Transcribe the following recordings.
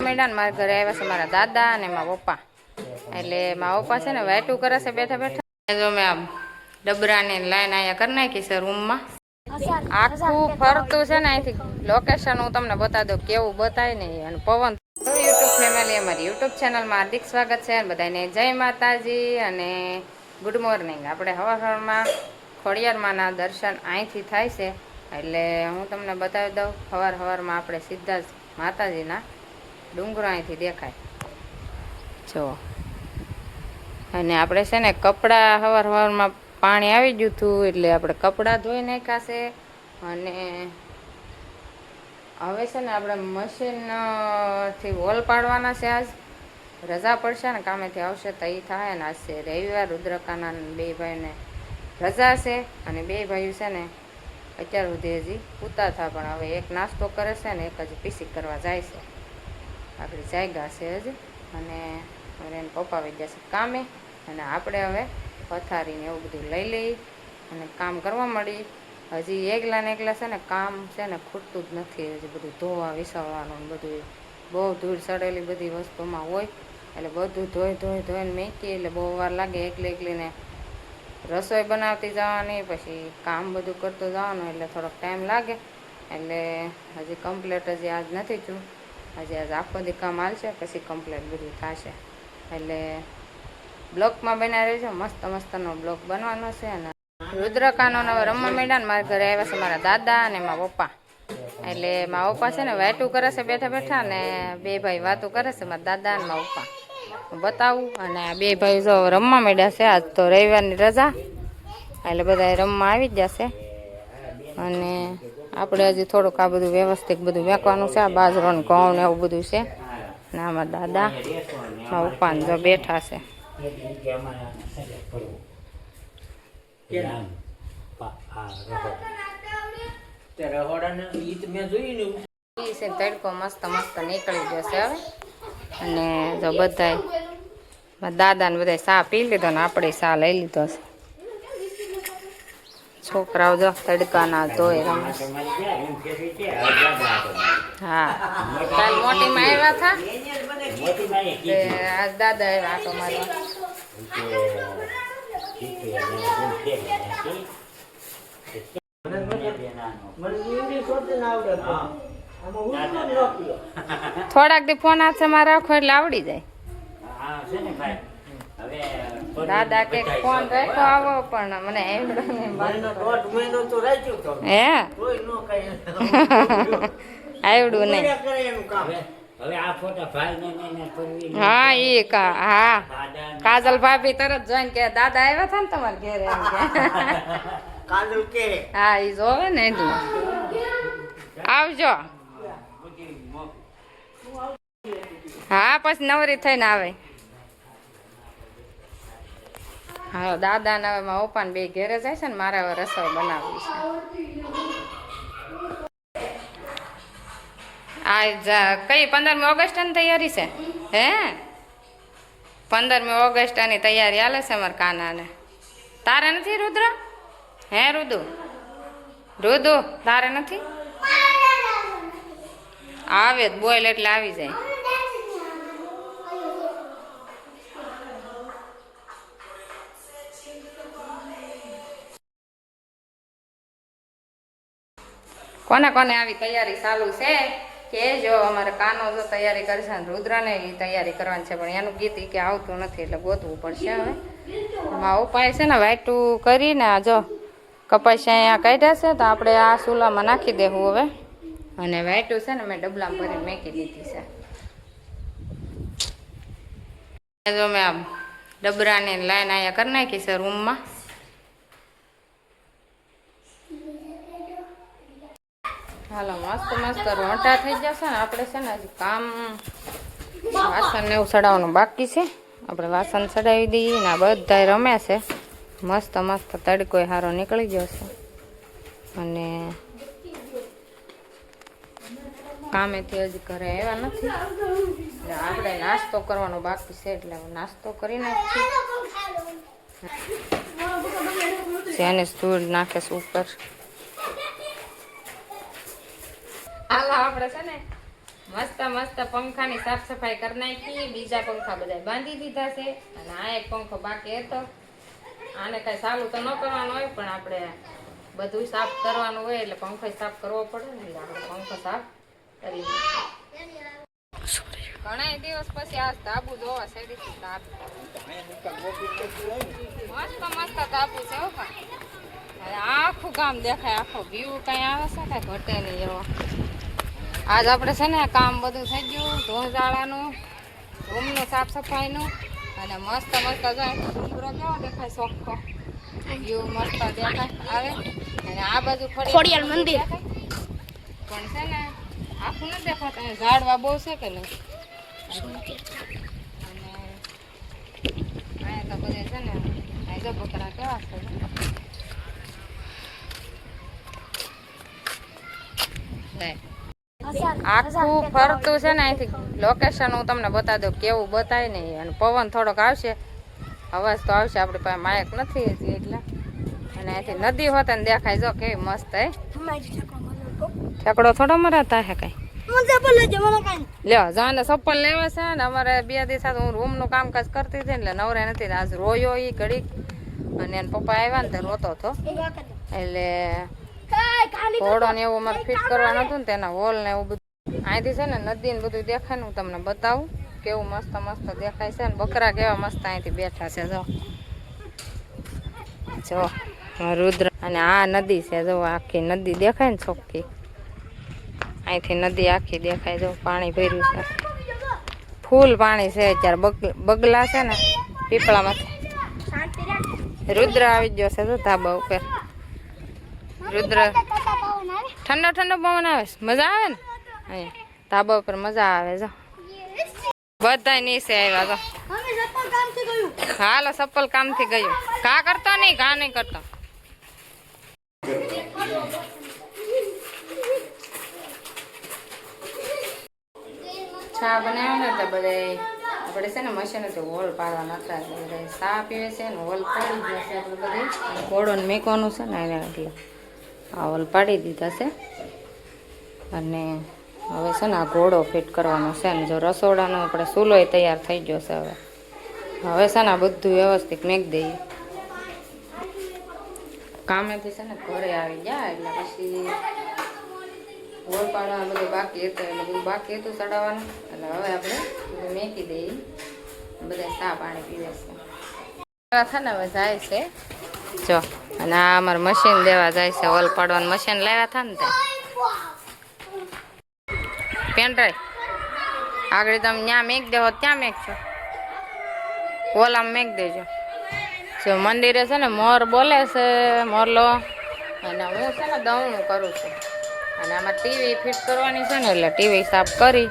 માંડ્યા ને મારા ઘરે આવ્યા છે મારા દાદા અને મારા પપ્પા. એટલે મારા પપ્પા છે ને વાટું કરે છે બેઠા બેઠા. જો મેં આમ ડબરાની લાઈન અહીંયા કરી નાખી છે રૂમમાં. આખું ફરતું છે ને અહીંથી લોકેશન હું તમને બતા દઉં કેવું બતાય નહીં. અને પવન યુટ્યુબ ફેમિલી અમારી યુટ્યુબ ચેનલમાં હાર્દિક સ્વાગત છે. બધાને જય માતાજી અને ગુડ મોર્નિંગ. આપણે સવારમાં ખોડિયારમાંના દર્શન અહીંથી થાય છે. એટલે હું તમને બતાવી દઉં સવારમાં આપણે સીધા જ માતાજીના ડુંગરો અહીંથી દેખાય જો. અને આપણે છે ને કપડાં સવારમાં પાણી આવી ગયું હતું એટલે આપણે કપડાં ધોઈ નાખ્યા છે. અને હવે છે ને આપણે મશીનથી વોલ પાડવાના છે. આજ રજા પડશે ને કામેથી આવશે તો એ થાય ને. આજ છે રવિવાર. રુદ્રકાના બે ભાઈને રજા છે અને બે ભાઈઓ છે ને અત્યાર સુધી હજી પૂતા થા. પણ હવે એક નાસ્તો કરે છે ને એક હજી પીસી કરવા જાય છે. આપણી જાયગા છે હજી. અને હવે એને પપ્પા વહી જશે કામે. અને આપણે હવે પથારીને એવું બધું લઈ લઈ અને કામ કરવા મળી. હજી એકલા ને એકલા છે ને કામ છે ને ખૂટતું જ નથી. હજી બધું ધોવા વિસાવવાનું બધું બહુ ધૂળ સડેલી બધી વસ્તુમાં હોય. એટલે બધું ધોઈને મેકી એટલે બહુ વાર લાગે. એકલીને રસોઈ બનાવતી જવાની પછી કામ બધું કરતું જવાનું એટલે થોડોક ટાઈમ લાગે. એટલે હજી કમ્પ્લીટ હજી આજ નથી થયું. હજી આજ આખો દી કામ હાલશે પછી કમ્પ્લીટ બધું થશે. એટલે બ્લોકમાં બનાવી રહેજો. મસ્તનો બ્લોક બનવાનો છે. અને રુદ્રકાનો હવે રમવા માંડ્યા ને મારા ઘરે આવ્યા છે મારા દાદા અને મારા પપ્પા. એટલે મારા પપ્પા છે ને વાટું કરે છે બેઠા બેઠા. ને બે ભાઈ વાતું કરે છે મારા દાદા અને મારા પપ્પા બતાવું. અને આ બે ભાઈ જો રમવા માંડ્યા છે. આજ તો રવિવારની રજા એટલે બધા રમવા આવી જ જશે. અને આપણે હજી થોડુંક આ બધું વ્યવસ્થિત બધું વેકવાનું છે. આ બાજરો ને ઘઉં ને એવું બધું છે. ને આમાં દાદા મારા પપ્પા જો બેઠા છે. તડકો મસ્ત નીકળી જશે હવે. અને જો બધા દાદા ને બધા ચા પી લીધો ને આપણે ચા લઈ લીધો છે. છોકરાઓ જો તડકાના ધોઈ રમે. હા કાલ મોટી માં આવ્યા હતા. આજ દાદા આવ્યા આટો મારવા. થોડાક દી ફોન હાથમાં રાખો એટલે આવડી જાય. દાદા કે ફોન રાખો આવો પણ મને આવડું નહીં. હા એ હા કાજલ ભાભી તરત જોઈને કે દાદા આવ્યા હતા ને તમારે ઘેરે. હા એ જોવે ને એટલું. આવજો. હા પછી નવરી થઈને આવે. હા દાદા ને હવે મારા પપ્પા ને બે ઘેરે જાય છે ને મારે હવે રસોઈ બનાવવી છે. આ કઈ 15મી ઓગસ્ટની તૈયારી છે હે? 15મી ઓગસ્ટની તૈયારી હાલે છે અમારા કાનાને. તારે નથી રુદ્ર? હે રુદુ તારે નથી? આવે જ બોલ એટલે આવી જાય. કોને કોને આવી તૈયારી ચાલુ છે કે જો અમારે કાનો જો તૈયારી કરશે ને રુદ્રને એ તૈયારી કરવાની છે. પણ એનું ગીત કે આવતું નથી એટલે ગોતવું પડશે. હવે મારા ઉપાય છે ને વાટું કરીને આ જો કપાસ અહીંયા કાઢ્યા છે તો આપણે આ ચૂલામાં નાખી દેવું હવે. અને વાટું છે ને મેં ડબલામાં ભરીને મેકી દીધી છે. જો મેં આમ ડબરાની લાઈન અહીંયા કરી નાખી છે રૂમમાં. હાલો મસ્ત રોંટા થઈ જશે ને. આપણે છે ને હજી કામ વાસણ ને એવું ચડાવવાનું બાકી છે. આપણે વાસણ ચડાવી દઈએ ને આ બધા રમે છે. મસ્ત તડકો સારો નીકળી ગયો છે. અને કામેથી હજી ઘરે આવ્યા નથી એટલે આપણે નાસ્તો કરવાનો બાકી છે. એટલે નાસ્તો કરી નાખીએ. જેને ધૂળ નાખે છે ઉપર. હાલો આપણે છે ને મસ્ત મસ્ત પંખાની સાફ સફાઈ કરી નાખી. બીજા પંખા બધા બાંધી દીધા છે અને આ એક પંખો બાકી હતો. આને કઈ ચાલુ તો ન કરવાનું હોય પણ આપણે બધું સાફ કરવાનું હોય એટલે પંખો સાફ કરવો પડે ને એટલે આપણે પંખો સાફ કરી ઘણા દિવસ પછી આ ધાબુ જોવા છે. મસ્ત મસ્ત ધાબુ છે. આખું ગામ દેખાય, આખો વ્યૂ કઈ આવે છે કઈ ઘટે નહીં એવો. આજ આપણે છે ને કામ બધું થઈ ગયું, ધોળજાળાનું, રૂમનું સાફ સફાઈનું અને મસ્ત મસ્ત જાય ડુંગરો કેવો દેખાય ચોખ્ખો, વ્યૂ મસ્ત દેખાય આવે. અને આ બાજુ ખોડિયાર મંદિર પણ છે ને આખું નથી દેખાતું, ઝાડવા બહુ છે કે નહીં. અને અહીંયા તો બધે છે ને અહીં જો બકરા કેવા છે. આખું ફરતું છે ને અહીંથી લોકેશન હું તમને બતાવી દઉં કેવું બતાય નહીં. અને પવન થોડોક આવશે, અવાજ તો આવશે, આપણી પાસે માયક નથી એટલે. અને અહીંથી નદી હોત ને દેખાય જો કેવી મસ્ત હે. ઠેકડો થોડો મરાતા હે કઈ. લ્યો જાને ચપ્પલ લેવા છે ને. અમારે 2 દિવસ હું રૂમનું કામકાજ કરતી હતી એટલે નવરે નથી. આજ રોયો એ ઘડીક અને એના પપ્પા આવ્યા ને તે રોતો હતો એટલે ઘોડો ને એવું અમારે ફિટ કરવાનું હતું ને તેના હોલ ને એવું બધું. અહીંથી છે ને નદી ને બધું દેખાય ને હું તમને બતાવું કેવું મસ્ત મસ્ત દેખાય છે. ને બકરા કેવા મસ્ત અહીંથી બેઠા છે જો રુદ્ર. અને આ નદી છે જો, આખી નદી દેખાય ને ચોખ્ખી. અહીંથી નદી આખી દેખાય જો, પાણી ભર્યું છે, ફૂલ પાણી છે અત્યારે. બગલા છે ને પીપળામાંથી. રુદ્ર આવી ગયો છે તો ધાબા ઉપર. રુદ્ર ઠંડો ઠંડો પવન આવે છે, મજા આવે ને અહીંયા ધાબા ઉપર, મજા આવે જો. બધા નીચે આવ્યા તો. હાલો સપ્પલ કામથી ગયું. ઘા કરતો નહીં, ઘા નહીં કરતો. ચા બનાવ્યો ને તો બધા આપણે છે ને મશીનેથી હોલ પાડવાના હતા. બધા ચા પીવે છે ને હોલ પાડી ગયા છે આપણે બધે. ઘોડોને મેકવાનું છે ને એને એટલે આ હોલ પાડી દીધા છે. અને હવે છે ને આ ઘોડો ફિટ કરવાનો છે ને જો રસોડાનો આપણે ચૂલોય તૈયાર થઈ ગયો છે. હવે છે ને આ બધું વ્યવસ્થિત મેક દઈએ. કામેથી છે ને ઘરે આવી ગયા એટલે પછી હોલ પાડવા બધું બાકી હતું એટલે બધું બાકી હતું ચડાવવાનું. એટલે હવે આપણે બધું મેકી દઈએ. બધા ચા પાણી પીવે છે ને હવે જાય છે જો. અને આ અમારે મશીન દેવા જાય છે, હોલ પાડવાનું મશીન લાવ્યા હતા ને ત્યાં પેન્ટ્રાઈ આગળ તમે ત્યાં મેક દેવો ત્યાં મેકશો, ઓલામ મેક દેજો. જો મંદિરે છે ને મોર બોલે છે, મોરલો. અને હું છે ને દવણું કરું છું. અને આમાં ટીવી ફિટ કરવાની છે ને એટલે ટીવી સાફ કરી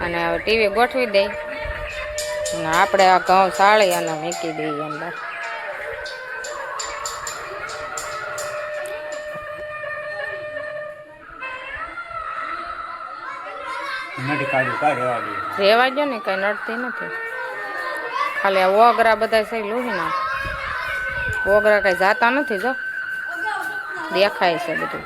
અને હવે ટીવી ગોઠવી દઈ અને આપણે આ ઘઉં સાળી અને મૂકી દઈએ અંદર. રેવા જો ને કઈ નડતી નથી. ખાલી આ ઓગરા બધા છે લોહી ના ઓગરા કઈ જાતા નથી જો, દેખાય છે બધું.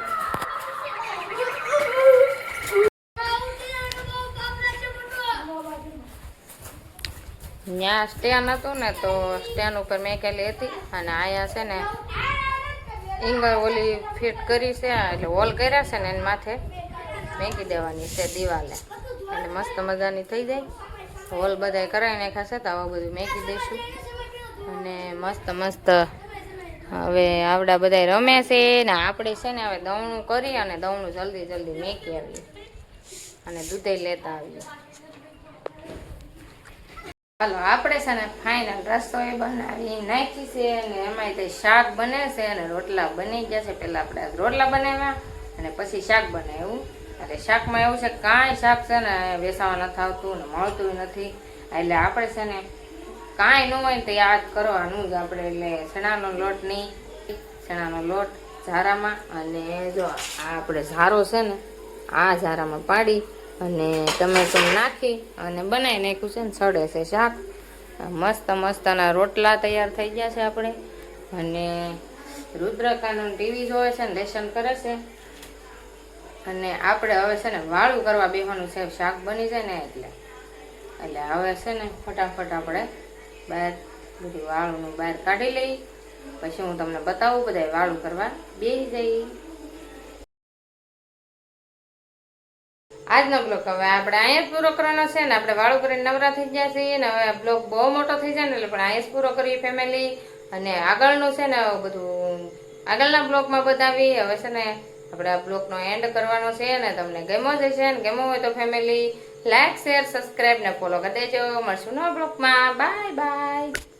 ત્યાં સ્ટેન્ડ હતું ને તો સ્ટેન્ડ ઉપર મેકેલી હતી. અને અહીંયા છે ને ઈંગળ ઓલી ફિટ કરી છે એટલે હોલ કર્યા છે ને એની માથે મેકી દેવાની છે દિવાલે એટલે મસ્ત મજાની થઈ જાય. હોલ બધા કરાવી નાખ્યા છે તો આવા બધું મેકી દઈશું. અને મસ્ત મસ્ત હવે આવડા બધા રમે છે ને આપણે છે ને હવે દવણું કરી અને દવણું જલ્દી જલ્દી મેકી આવીએ અને દૂધે લેતા આવીએ. હાલો આપણે છે ને ફાઇનલ રસોઈ બનાવી નાખી છે અને એમાંય તે શાક બને છે અને રોટલા બની ગયા છે. પહેલાં આપણે રોટલા બનાવ્યા અને પછી શાક બનાવ્યું. એટલે શાકમાં એવું છે કાંઈ શાક છે ને વેસાવા નથી આવતું ને મળતું નથી. એટલે આપણે છે ને કાંઈ ન હોય ને તો યાદ કરવાનું જ આપણે. એટલે ચણાનો લોટ નહીં, ચણાનો લોટ ઝારામાં અને જો આ આપણે ઝારો છે ને આ ઝારામાં પાડી અને ટમેટું નાખી અને બનાવી નાખ્યું છે ને સડે છે શાક. મસ્ત મસ્તના રોટલા તૈયાર થઈ ગયા છે આપણે. અને રુદ્રકાનું ટીવી જોવે છે ને લેસન કરે છે અને આપણે હવે છે ને વાળું કરવા બેસવાનું છે, શાક બની જાય ને એટલે હવે છે ને ફટાફટ આપણે બહાર બધું વાળુંનું બહાર કાઢી લઈ, પછી હું તમને બતાવું બધા વાળું કરવા બેસી જઈ. આજનો બ્લોગ હવે આપણે અહીંયા જ પૂરો કરવાનો છે ને આપણે વાળું કરીને નવરા થઈ ગયા છીએ ને હવે બ્લોગ બહુ મોટો થઈ જાય ને એટલે પણ અહીંયા જ પૂરો કરીએ ફેમિલી. અને આગળનું છે ને બધું આગળના બ્લોગમાં બતાવી. હવે છે ને આપણે આ બ્લોગનો એન્ડ કરવાનો છે ને તમને ગમ્યો જ હશે ને ગમ્યો હોય તો ફેમિલી લાઈક શેર સબસ્ક્રાઈબ ને ફોલો કરી દેજો. મળશું નવા બ્લોગમાં. Bye bye.